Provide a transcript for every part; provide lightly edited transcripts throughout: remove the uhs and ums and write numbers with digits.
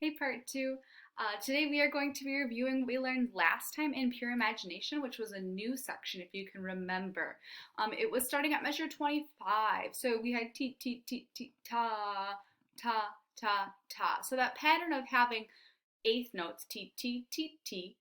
Hey, part two. Today we are going to be reviewing what we learned last time in Pure Imagination, which was a new section, if you can remember. It was starting at measure 25. So we had ti, ti, ti, ti, ta, ta, ta, ta. So that pattern of having eighth notes, ti, ti, ti, ti,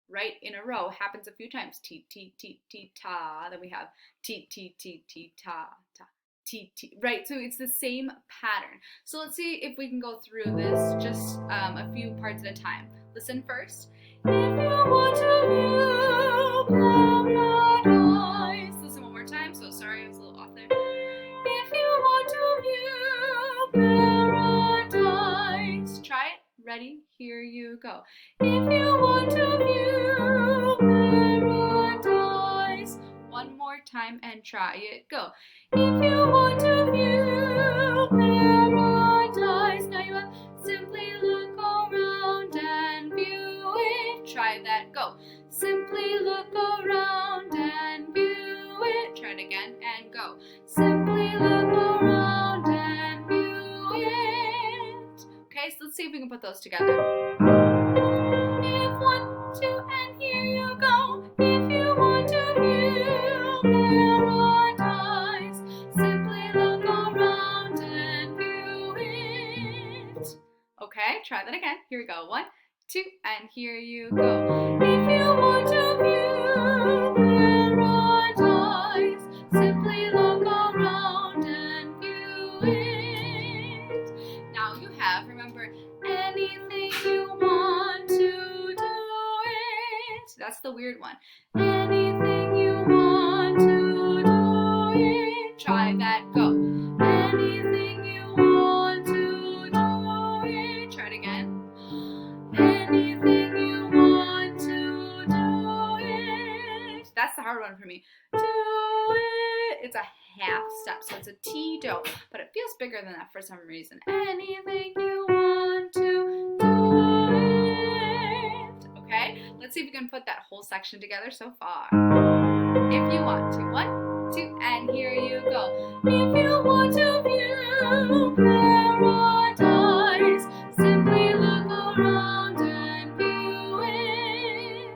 right in a row happens a few times. Ti, ti, ti, ti, ta. Then we have ti, ti, ti, ti, ta, ta. T, T, right? So it's the same pattern. So let's see if we can go through this just a few parts at a time. Listen first. If you want to view paradise. Listen one more time. So sorry, I was a little off there. If you want to view paradise. Try it. Ready? Here you go. If you want to view paradise. One more time and try it. Go. If you want to view paradise, now you have simply look around and view it. Try that, go. Simply look around and view it. Try it again and go. Simply look around and view it. Okay, so let's see if we can put those together. If one, two, and here you go. If you want to view paradise, simply look around and view it. Okay, try that again. Here we go. One, two, and here you go. If you want to view paradise, simply look around and view it. Now you have, remember, anything you want to do it. That's the weird one. Anything you want to do it. Try that, go. Anything you want to do it. Try it again. Anything you want to do it. That's the hard one for me. Do it. It's a half step, so it's a T do, but it feels bigger than that for some reason. Anything you want to do it. Okay, let's see if we can put that whole section together so far. If you want to. One, two, and here you go. If you want to view paradise, simply look around and view it.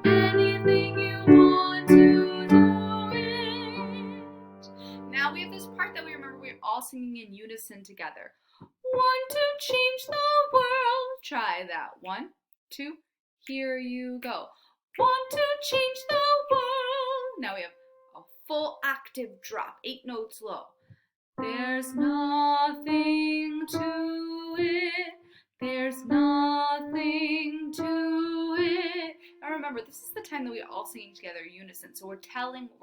Anything you want to do it. Now we have this part that we remember we're all singing in unison together. Want to change the world. Try that. One, two, here you go. Want to change the world. Now we have a full octave drop, 8 notes low. There's nothing to it. There's nothing to it. Now remember, this is the time that we all singing together unison. So we're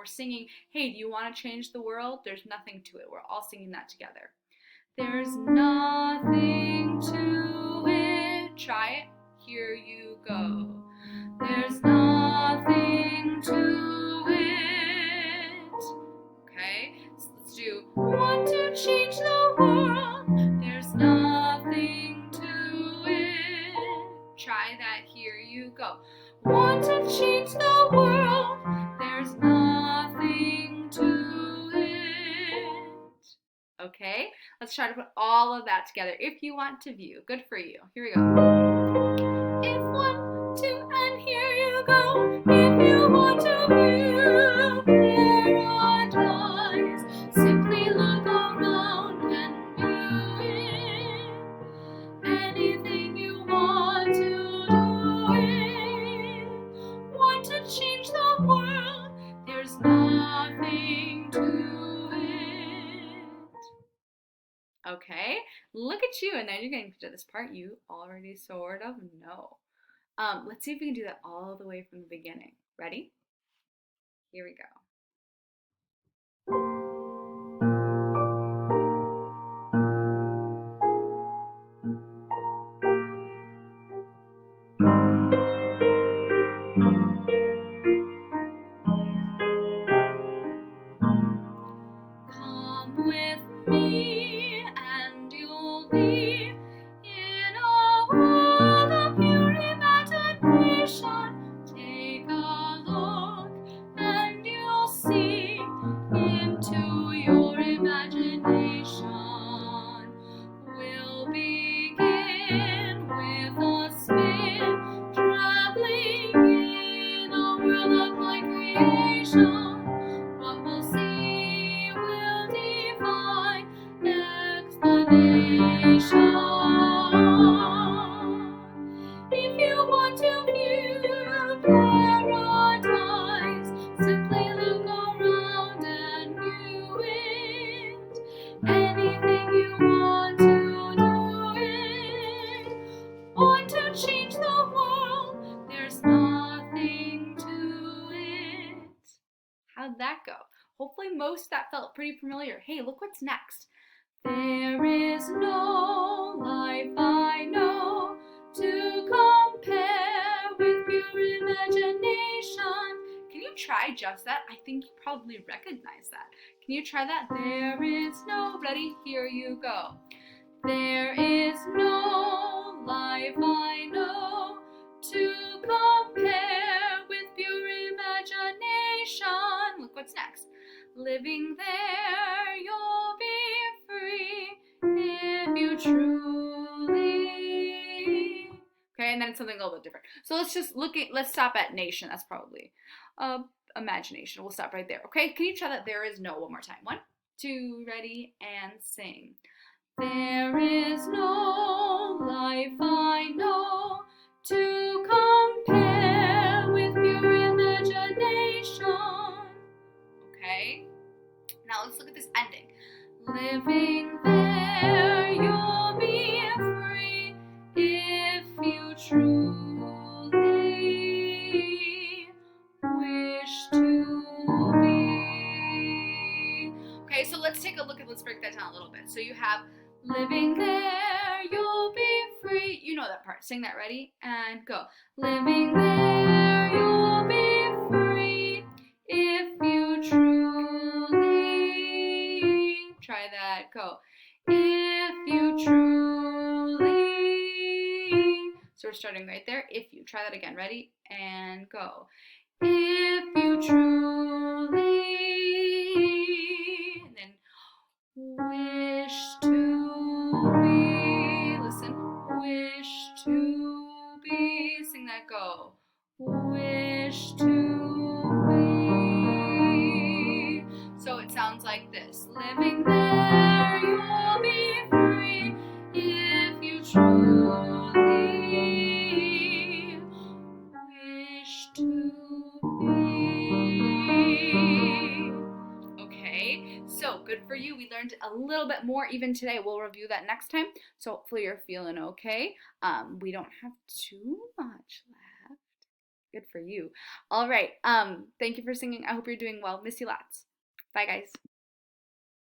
singing, hey, do you want to change the world? There's nothing to it. We're all singing that together. There's nothing to it. Try it. Here you go. There's nothing to it. Okay, so let's do want to change the world. There's nothing to it. Try that. Here you go. Want to change the world. There's nothing to it. Okay, let's try to put all of that together if you want to view. Good for you. Here we go. If one, two, and here you go. If you want to view paradise, simply look around and view it. Anything you want to do it. Want to change the world. There's nothing to it. Okay, look at you, and then you're getting to this part you already sort of know. Let's see if we can do that all the way from the beginning. Ready? Here we go. Come with me and you'll be in a world of pure imagination. Take a look and you'll that go? Hopefully most of that felt pretty familiar. Hey, look what's next. There is no life I know to compare with pure imagination. Can you try just that? I think you probably recognize that. Can you try that? There is no, ready? Here you go. There is no life I know to compare with pure imagination. Look what's next. Living there, you'll be free if you truly. Okay, and then it's something a little bit different. So let's stop at nation. That's probably imagination. We'll stop right there. Okay, can you try that? There is no one more time. 1, 2, ready, and sing. There is no life I know to compare with pure imagination. Okay, now let's look at this ending. Living there, you'll be free if you truly wish to be. Okay, so let's take a look let's break that down a little bit. So you have living there, you'll be free. You know that part. Sing that, ready? And go. Living there, you'll be free if you truly. Try that. Go. If you truly. So we're starting right there. If you. Try that again. Ready? And go. If you truly. And then wish to be. Listen. Wish to be. Sing that. Go. Wish to be. So it sounds like this. Living there, you'll be free if you truly wish to be. Okay, so good for you. We learned a little bit more even today. We'll review that next time. So hopefully you're feeling okay. We don't have too much left. Good for you. All right. Thank you for singing. I hope you're doing well. Miss you lots. Bye, guys.